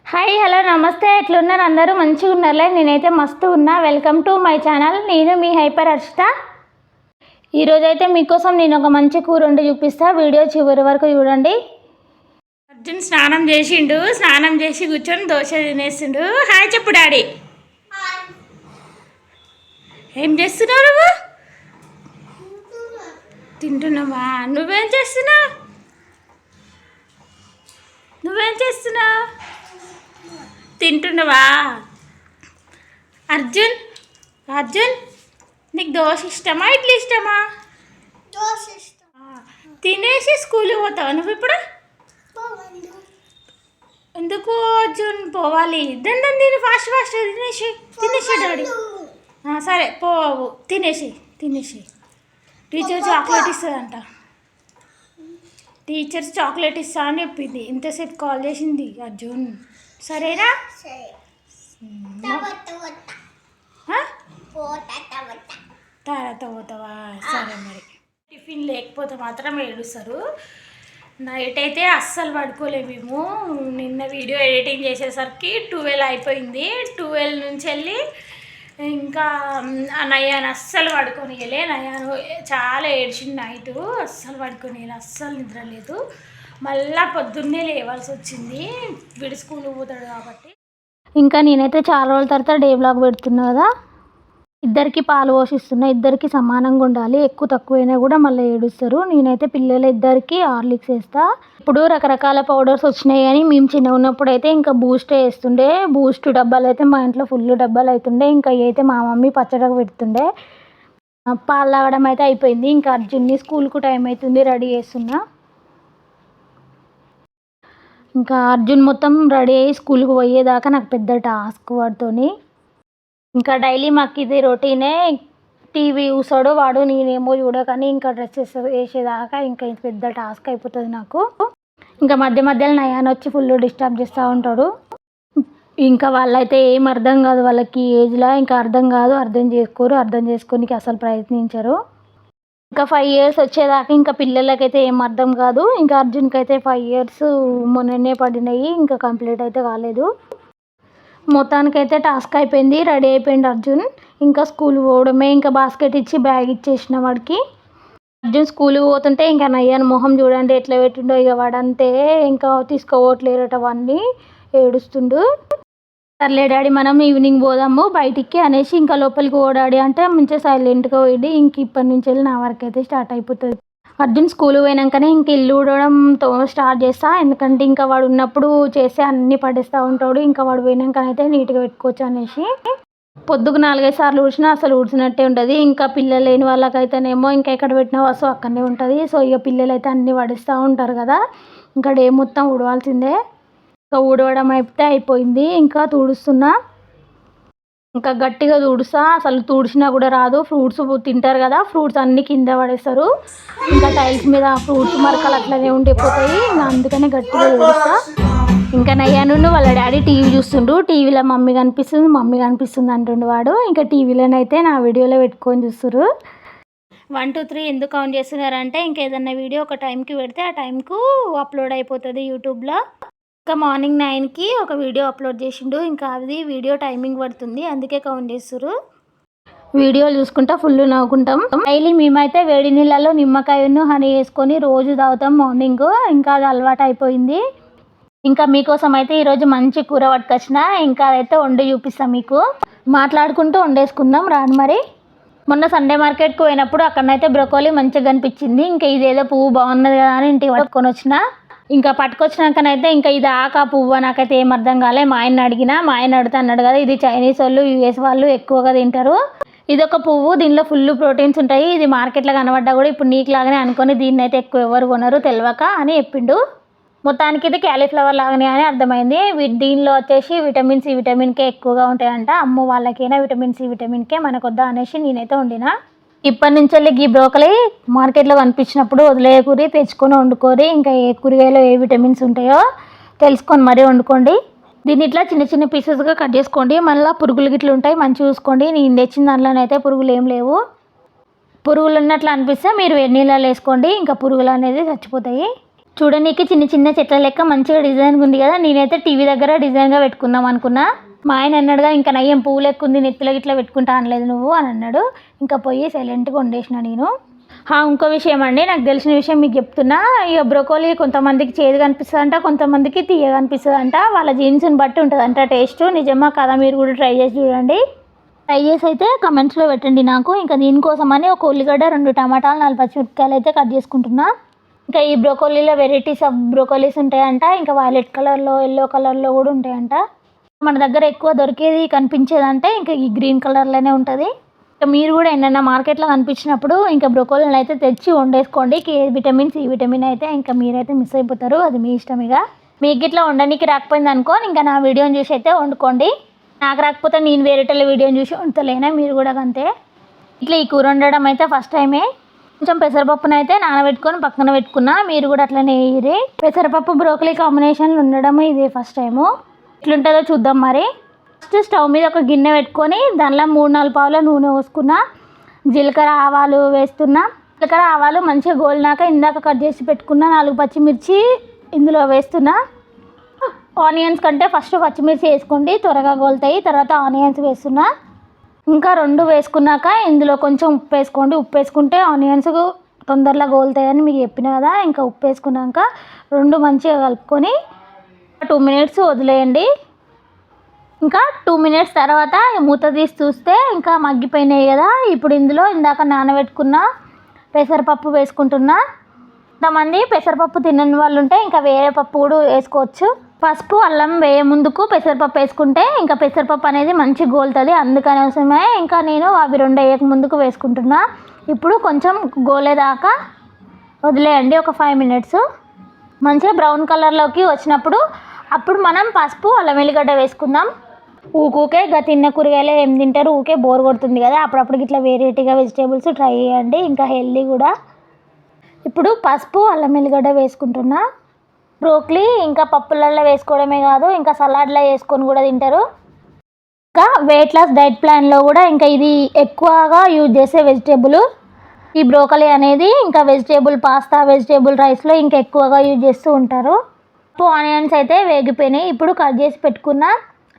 Hi hello నమస్తే, ఎట్లున్నారు అందరూ? మంచిగా ఉన్నారులే, నేనైతే మస్తు ఉన్నా. Welcome to my channel. నేను మీ హైపర్ హర్షిత. ఈరోజైతే మీకోసం నేను ఒక మంచి కూర వండి చూపిస్తా. వీడియో చివరి వరకు చూడండి. అర్జున్ స్నానం చేసిండు, స్నానం చేసి కూర్చొని దోశ తినేసిండు. హాయ్ చెప్పు డాడీ. ఏం చేస్తున్నావు నువ్వు? తింటున్నావా? నువ్వేం చేస్తున్నావు? తింటున్నావా? అర్జున్ అర్జున్ నీకు దోశ ఇష్టమా ఇడ్లీ ఇష్టమా? దోశ ఇష్టం. తినేసి స్కూల్కి పోతావా నువ్వు ఇప్పుడు? ఎందుకు అర్జున్ పోవాలి? దాన్ని తిని ఫాస్ట్ తినేసి డాడీ. సరే పోవు, తినేసి టీచర్ చాక్లెట్ ఇస్తుందంట. టీచర్స్ చాక్లెట్ ఇస్తా అని చెప్పింది. ఇంతసేపు కాల్ చేసింది అర్జున్. సరేనా? తర్వాత పోతావా? సరే మరి. టిఫిన్ లేకపోతే మాత్రం ఏడుస్తారు. నైట్ అయితే అస్సలు పడుకోలేము మేము. నిన్న వీడియో ఎడిటింగ్ చేసేసరికి 12 అయిపోయింది. 12 నుంచి వెళ్ళి ఇంకా నయాను అస్సలు పడుకోనియలే. నయాను చాలా ఏడ్చింది నైటు. అస్సలు పడుకోనియలే, అస్సలు నిద్ర లేదు. మళ్ళీ పొద్దున్నే లేవాల్సి వచ్చింది, వీడి స్కూల్కి పోతాడు కాబట్టి. ఇంకా నేనైతే చాలా రోజుల తర్వాత డే బ్లాగ్ పెడుతున్నా కదా. ఇద్దరికి పాలు పోషిస్తున్నా. ఇద్దరికి సమానంగా ఉండాలి. ఎక్కువ తక్కువైనా కూడా మళ్ళీ ఏడుస్తారు. నేనైతే పిల్లలు ఇద్దరికి హార్లిక్స్ వేస్తా. ఇప్పుడు రకరకాల పౌడర్స్ వచ్చినాయి కానీ మేము చిన్న ఉన్నప్పుడు అయితే ఇంకా బూస్ట్ వేస్తుండే. బూస్ట్ డబ్బాలు అయితే మా ఇంట్లో ఫుల్ డబ్బాలు అవుతుండే. ఇంకా అయితే మా మమ్మీ పచ్చడికి పెడుతుండే. పాలు తాగడం అయితే అయిపోయింది. ఇంకా అర్జున్ని స్కూల్కు టైం అవుతుంది, రెడీ చేస్తున్నా. ఇంకా అర్జున్ మొత్తం రెడీ అయ్యి స్కూల్కి పోయేదాకా నాకు పెద్ద టాస్క్ వాడితోని. ఇంకా డైలీ మాకు ఇది రొటీనే. టీవీ చూసాడు వాడు, నేనేమో చూడకని ఇంకా డ్రెస్సెస్ వేసేదాకా ఇంకా పెద్ద టాస్క్ అయిపోతుంది నాకు. ఇంకా మధ్యలో నయాన్ వచ్చి ఫుల్ డిస్టర్బ్ చేస్తూ ఉంటాడు. ఇంకా వాళ్ళైతే ఏం అర్థం కాదు, వాళ్ళకి ఏజ్లో ఇంకా అర్థం కాదు, అర్థం చేసుకోరు, అర్థం చేసుకోనికి అసలు ప్రయత్నించరు. ఇంకా 5 years వచ్చేదాకా ఇంకా పిల్లలకైతే ఏం అర్థం కాదు. ఇంకా అర్జున్కి అయితే 5 years మొన్ననే పడినాయి, ఇంకా కంప్లీట్ అయితే కాలేదు. మొత్తానికైతే టాస్క్ అయిపోయింది, రెడీ అయిపోయింది అర్జున్. ఇంకా స్కూల్ పోవడమే. ఇంకా బాస్కెట్ ఇచ్చి బ్యాగ్ ఇచ్చేసిన వాడికి. అర్జున్ స్కూల్కి పోతుంటే ఇంకా నయ్యాను మొహం చూడండి ఎట్లా పెట్టిండో. ఇక వాడంతే ఇంకా తీసుకోవట్లేరట వాడిని, ఏడుస్తుండు. సర్లే డాడీ మనం ఈవినింగ్ పోదాము బయటికి అనేసి ఇంకా లోపలికి పోడాడి అంటే మంచిగా సైలెంట్గా పోయి ఇంక ఇప్పటి నుంచి వెళ్ళి నా వరకు అయితే స్టార్ట్ అయిపోతుంది. అర్జున్ స్కూల్ పోయినాకనే ఇంక ఇల్లు ఊడడంతో స్టార్ట్ చేస్తా. ఎందుకంటే ఇంకా వాడు ఉన్నప్పుడు చేస్తే అన్నీ పడేస్తూ ఉంటాడు. ఇంకా వాడు పోయినాకనైతే నీట్గా పెట్టుకోవచ్చు అనేసి. పొద్దుకు 4-5 సార్లు ఊడ్చినా అసలు ఊడ్చినట్టే ఉంటుంది. ఇంకా పిల్లలు లేని వాళ్ళకైతేనేమో ఇంకా ఎక్కడ పెట్టినా వస్తువు అక్కడనే ఉంటుంది. సో ఇక పిల్లలు అయితే అన్నీ పడేస్తూ ఉంటారు కదా. ఇంకా డే మొత్తం ఊడవాల్సిందే. ఇంకా ఊడవడం అయితే అయిపోయింది. ఇంకా తుడుస్తున్నా. ఇంకా గట్టిగా తుడుస్తా. అసలు తుడిచినా కూడా రాదు. ఫ్రూట్స్ తింటారు కదా, ఫ్రూట్స్ అన్నీ కింద పడేస్తారు. ఇంకా టైల్స్ మీద ఫ్రూట్స్ మరకలు అట్లనే ఉండిపోతాయి. ఇంకా అందుకనే గట్టిగా తుడుస్తా. ఇంకా నయ్యాను వాళ్ళ డాడీ టీవీ చూస్తుండు. టీవీలో మమ్మీ కనిపిస్తుంది అంటుండు వాడు. ఇంకా టీవీలోనైతే నా వీడియోలో పెట్టుకొని చూస్తున్నారు. 1 2 3 ఎందుకు కౌంట్ చేస్తున్నారంటే ఇంకేదన్నా వీడియో ఒక టైంకి పెడితే ఆ టైంకు అప్లోడ్ అయిపోతుంది యూట్యూబ్లో. ఇంకా మార్నింగ్ 9కి ఒక వీడియో అప్లోడ్ చేసిండు. ఇంకా అది వీడియో టైమింగ్ పడుతుంది, అందుకే కౌంట్ చేస్తారు. వీడియోలు చూసుకుంటా ఫుల్ నవ్వుకుంటాం. డైలీ మేమైతే వేడి నీళ్ళలో నిమ్మకాయను హనీ వేసుకొని రోజు తాగుతాం మార్నింగ్. ఇంకా అది అలవాటు అయిపోయింది. ఇంకా మీకోసం అయితే ఈరోజు మంచి కూర పట్టుకొచ్చిన. ఇంకా అదైతే వండి చూపిస్తాం మీకు. మాట్లాడుకుంటూ వండేసుకుందాం రాను మరి. మొన్న సండే మార్కెట్కి పోయినప్పుడు అక్కడనైతే బ్రొకోలీ మంచిగా కనిపించింది. ఇంకా ఇదేదో పువ్వు బాగున్నది కదా అని ఇంటికి పట్టుకొని వచ్చిన. ఇంకా పట్టుకొచ్చినాకనైతే ఇంకా ఇది ఆకా పువ్వు నాకైతే ఏం అర్థం కాలే. మా ఆయన అడిగినా, మా ఆయన అడితే అన్నాడు కదా ఇది చైనీస్ వాళ్ళు US వాళ్ళు ఎక్కువగా తింటారు. ఇదొక పువ్వు, దీనిలో ఫుల్ ప్రోటీన్స్ ఉంటాయి. ఇది మార్కెట్లో కనబడ్డా కూడా ఇప్పుడు నీకు లాగానే అనుకొని దీన్ని అయితే ఎక్కువ ఎవరు కొనరు తెలియక అని చెప్పిండు. మొత్తానికి ఇది క్యాలీఫ్లవర్ లాగానే అని అర్థమైంది. దీనిలో వచ్చేసి విటమిన్ C విటమిన్ K ఎక్కువగా ఉంటాయంట. అమ్మ వాళ్ళకైనా విటమిన్ C విటమిన్ K మనకొద్దా అనేసి నేనైతే వండినా. ఇప్పటి నుంచి వెళ్ళి ఈ బ్రోకలీ మార్కెట్లో కనిపించినప్పుడు వదిలేయకూరి, తెచ్చుకొని వండుకోరి. ఇంకా ఏ కూరగాయలో ఏ విటమిన్స్ ఉంటాయో తెలుసుకొని మరీ వండుకోండి. దీన్ని ఇట్లా చిన్న చిన్న పీసెస్గా కట్ చేసుకోండి. మళ్ళీ పురుగులు గిట్లు ఉంటాయి, మంచిగా చూసుకోండి. నేను తెచ్చిన దాంట్లోనైతే పురుగులు ఏం లేవు. పురుగులు ఉన్నట్లు అనిపిస్తే మీరు వేడి నీళ్ళలో వేసుకోండి, ఇంకా పురుగులు అనేది చచ్చిపోతాయి. చూడడానికి చిన్న చిన్న చెట్ల లెక్క మంచిగా డిజైన్ ఉంది కదా. నేనైతే టీవీ దగ్గర డిజైన్గా పెట్టుకుందాం అనుకున్నా. మా ఆయన అన్నాడుగా, ఇంకా నయ్యం పువ్వులు ఎక్కువ ఉంది, నెత్తిలో ఇట్లా పెట్టుకుంటా అనలేదు నువ్వు అని అన్నాడు. ఇంకా పోయి సైలెంట్గా వండేసిన నేను. ఇంకో విషయం అండి, నాకు తెలిసిన విషయం మీకు చెప్తున్నా. ఇక బ్రోకోలీ కొంతమందికి చేదుగా అనిపిస్తుంది అంట, కొంతమందికి తీయగా అనిపిస్తుంది అంట. వాళ్ళ జీన్స్ని బట్టి ఉంటుంది అంట టేస్ట్. నిజమా కదా, మీరు కూడా ట్రై చేసి చూడండి. ట్రై చేసి అయితే కమెంట్స్లో పెట్టండి నాకు. ఇంకా దీనికోసమని ఒక ఉల్లిగడ్డ, 2 టమాటాలు, 4 పచ్చిమిరపకాయలు అయితే కట్ చేసుకుంటున్నా. ఇంకా ఈ బ్రోకోలీలో వెరైటీస్ ఆఫ్ బ్రోకోలీస్ ఉంటాయంట. ఇంకా వైలెట్ కలర్లో, ఎల్లో కలర్లో కూడా ఉంటాయంట. మన దగ్గర ఎక్కువ దొరికేది కనిపించేదంటే ఇంకా ఈ గ్రీన్ కలర్లోనే ఉంటుంది. ఇంకా మీరు కూడా ఏమన్నా మార్కెట్లో కనిపించినప్పుడు ఇంకా బ్రోకోలీని అయితే తెచ్చి వండేసుకోండి. కే విటమిన్, సి విటమిన్ అయితే ఇంకా మీరైతే మిస్ అయిపోతారు. అది మీ ఇష్టం. ఇక మీకు ఇట్లా వండడానికి రాకపోయింది అనుకో, ఇంకా నా వీడియోని చూసి అయితే వండుకోండి. నాకు రాకపోతే నేను వేరేటోళ్ళ వీడియోని చూసి వండుతలేనా, మీరు కూడా అంతే. ఇట్లా ఈ కూర వండడం అయితే ఫస్ట్ టైమే. కొంచెం పెసరపప్పును అయితే నానబెట్టుకొని పక్కన పెట్టుకున్నా. మీరు కూడా అట్లనే వేయరి. పెసరపప్పు బ్రోకలీ కాంబినేషన్లు ఉండడం ఇదే ఫస్ట్ టైము. ఎట్లుంటుందో చూద్దాం మరి. ఫస్ట్ స్టవ్ మీద ఒక గిన్నె పెట్టుకొని దానిలో 3-4 పావుల నూనె పోసుకున్నా. జీలకర్ర, ఆవాలు వేస్తున్నా. జీలకర్ర, ఆవాలు మంచిగా గోలినాక ఇందాక కట్ చేసి పెట్టుకున్న 4 పచ్చిమిర్చి ఇందులో వేస్తున్నా. ఆనియన్స్ కంటే ఫస్ట్ పచ్చిమిర్చి వేసుకోండి, త్వరగా గోలుతాయి. తర్వాత ఆనియన్స్ వేస్తున్నా. ఇంకా 2 వేసుకున్నాక ఇందులో కొంచెం ఉప్పు వేసుకోండి. ఉప్పు వేసుకుంటే ఆనియన్స్ తొందరగా గోలుతాయని మీకు చెప్పిన కదా. ఇంకా ఉప్పు వేసుకున్నాక 2 మంచిగా కలుపుకొని 2 మినిట్స్ వదిలేయండి. ఇంకా 2 మినిట్స్ తర్వాత మూత తీసి చూస్తే ఇంకా మగ్గిపోయినాయి కదా. ఇప్పుడు ఇందులో ఇందాక నానబెట్టుకున్న పెసరపప్పు వేసుకుంటున్నా. కొంతమంది పెసరపప్పు తినని వాళ్ళు ఉంటే ఇంకా వేరే పప్పు కూడా వేసుకోవచ్చు. పసుపు, అల్లం వేయ ముందుకు పెసరపప్పు వేసుకుంటే ఇంకా పెసరపప్పు అనేది మంచి గోలుతుంది. అందుకనిసమే ఇంకా నేను అవి 2 వేయక ముందుకు వేసుకుంటున్నా. ఇప్పుడు కొంచెం గోలేదాకా వదిలేయండి, ఒక 5 మినిట్స్. మంచిగా బ్రౌన్ కలర్లోకి వచ్చినప్పుడు అప్పుడు మనం పసుపు, అల్లం వెల్లిగడ్డ వేసుకుందాం. ఊకే తిన్న కూరగాయలు ఏం తింటారు, ఊకే బోర్ కొడుతుంది కదా. అప్పుడప్పుడు ఇట్లా వెరైటీగా వెజిటేబుల్స్ ట్రై చేయండి, ఇంకా హెల్దీ కూడా. ఇప్పుడు పసుపు, అల్లం వెల్లిగడ్డ వేసుకుంటున్నా. బ్రోకలీ ఇంకా పప్పులలో వేసుకోవడమే కాదు, ఇంకా సలాడ్లో వేసుకొని కూడా తింటారు. ఇంకా వెయిట్ లాస్ డైట్ ప్లాన్లో కూడా ఇంకా ఇది ఎక్కువగా యూజ్ చేసే వెజిటేబుల్ ఈ బ్రోకలీ అనేది. ఇంకా వెజిటేబుల్ పాస్తా, వెజిటేబుల్ రైస్లో ఇంకా ఎక్కువగా యూజ్ చేస్తూ ఉంటారు. ఆనియన్స్ అయితే వేగిపోయినాయి. ఇప్పుడు కట్ చేసి పెట్టుకున్న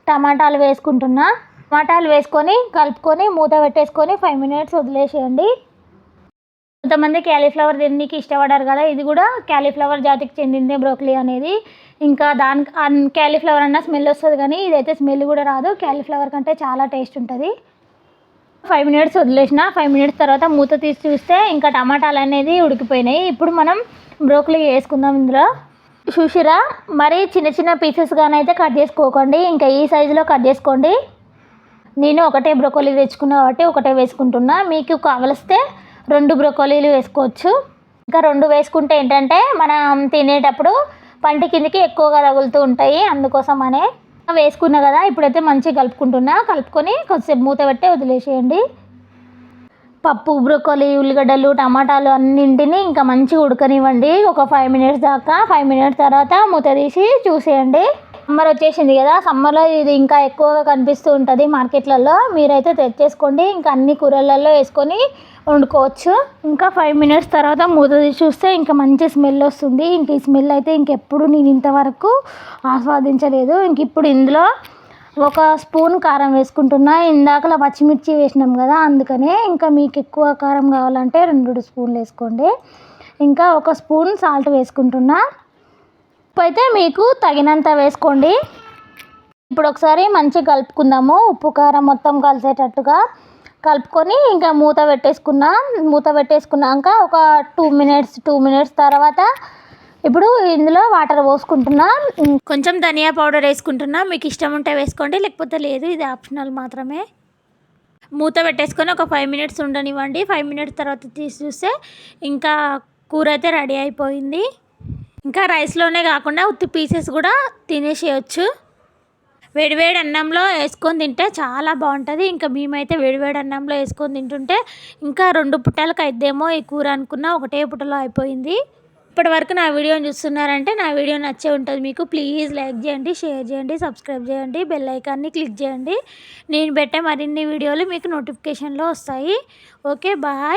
టమాటాలు వేసుకుంటున్నా. టమాటాలు వేసుకొని కలుపుకొని మూత పెట్టేసుకొని 5 మినిట్స్ వదిలేసేయండి. కొంతమంది క్యాలీఫ్లవర్ తినడానికి ఇష్టపడారు కదా. ఇది కూడా క్యాలీఫ్లవర్ జాతికి చెందిందే బ్రోకలీ అనేది. ఇంకా క్యాలీఫ్లవర్ అన్న స్మెల్ వస్తుంది కానీ ఇదైతే స్మెల్ కూడా రాదు. క్యాలీఫ్లవర్ కంటే చాలా టేస్ట్ ఉంటుంది. 5 మినిట్స్ వదిలేసిన. 5 మినిట్స్ తర్వాత మూత తీసి చూస్తే ఇంకా టమాటాలు అనేది ఉడికిపోయినాయి. ఇప్పుడు మనం బ్రోకలీ వేసుకుందాం. ఇందులో చూసిరా, మరి చిన్న చిన్న పీసెస్గానైతే కట్ చేసుకోకండి, ఇంకా ఈ సైజులో కట్ చేసుకోండి. నేను ఒకటే బ్రోకలీ తెచ్చుకున్నా కాబట్టి ఒకటే వేసుకుంటున్నా. మీకు కావలిస్తే 2 బ్రోకలీలు వేసుకోవచ్చు. ఇంకా 2 వేసుకుంటే ఏంటంటే మనం తినేటప్పుడు పంటి కిందకి ఎక్కువగా తగులుతూ ఉంటాయి, అందుకోసమనే వేసుకున్నా కదా. ఇప్పుడైతే మంచిగా కలుపుకుంటున్నా. కలుపుకొని కొద్దిసేపు మూత పెట్టి వదిలేసేయండి. పప్పు, బ్రోకలీ, ఉల్లిగడ్డలు, టమాటాలు అన్నింటినీ ఇంకా మంచిగా ఉడకనివ్వండి ఒక 5 మినిట్స్ దాకా. 5 మినిట్స్ తర్వాత మూత తీసి చూసేయండి. సమ్మర్ వచ్చేసింది కదా, సమ్మర్లో ఇది ఇంకా ఎక్కువగా కనిపిస్తూ ఉంటుంది మార్కెట్లలో. మీరైతే తెచ్చేసుకోండి, ఇంకా అన్ని కూరలలో వేసుకొని వండుకోవచ్చు. ఇంకా 5 మినిట్స్ తర్వాత మూత తీసి చూస్తే ఇంకా మంచి స్మెల్ వస్తుంది. ఇంక ఈ స్మెల్ అయితే ఇంకెప్పుడు నేను ఇంతవరకు ఆస్వాదించలేదు. ఇంక ఇప్పుడు ఇందులో 1 స్పూన్ కారం వేసుకుంటున్నా. ఇందాకలా పచ్చిమిర్చి వేసినాం కదా, అందుకనే. ఇంకా మీకు ఎక్కువ కారం కావాలంటే 2 స్పూన్లు వేసుకోండి. ఇంకా 1 స్పూన్ సాల్ట్ వేసుకుంటున్నా. ఉప్పు అయితే మీకు తగినంత వేసుకోండి. ఇప్పుడు ఒకసారి మంచిగా కలుపుకుందాము. ఉప్పు కారం మొత్తం కలిసేటట్టుగా కలుపుకొని ఇంకా మూత పెట్టేసుకున్నా. మూత పెట్టేసుకున్నాక ఒక 2 మినిట్స్ తర్వాత ఇప్పుడు ఇందులో వాటర్ పోసుకుంటున్నా. కొంచెం ధనియా పౌడర్ వేసుకుంటున్నా. మీకు ఇష్టం ఉంటే వేసుకోండి, లేకపోతే లేదు, ఇది ఆప్షనల్ మాత్రమే. మూత పెట్టేసుకొని ఒక 5 మినిట్స్ ఉండనివ్వండి. 5 మినిట్స్ తర్వాత తీసి చూస్తే ఇంకా కూర అయితే రెడీ అయిపోయింది. ఇంకా రైస్లోనే కాకుండా ఉత్తి పీసెస్ కూడా తినేసేయచ్చు. వేడివేడి అన్నంలో వేసుకొని తింటే చాలా బాగుంటుంది. ఇంకా మేమైతే వేడివేడి అన్నంలో వేసుకొని తింటుంటే ఇంకా 2 పుట్టలకు అయిద్దేమో ఈ కూర అనుకున్నా, ఒకటే పుట్టలో అయిపోయింది. ఇప్పటి వరకు నా వీడియోని చూస్తున్నారంటే నా వీడియో నచ్చే ఉంటుంది మీకు. ప్లీజ్ లైక్ చేయండి, షేర్ చేయండి, సబ్స్క్రైబ్ చేయండి, బెల్ ఐకాన్ని క్లిక్ చేయండి. నేను పెట్టే మరిన్ని వీడియోలు మీకు నోటిఫికేషన్లో వస్తాయి. Okay, bye.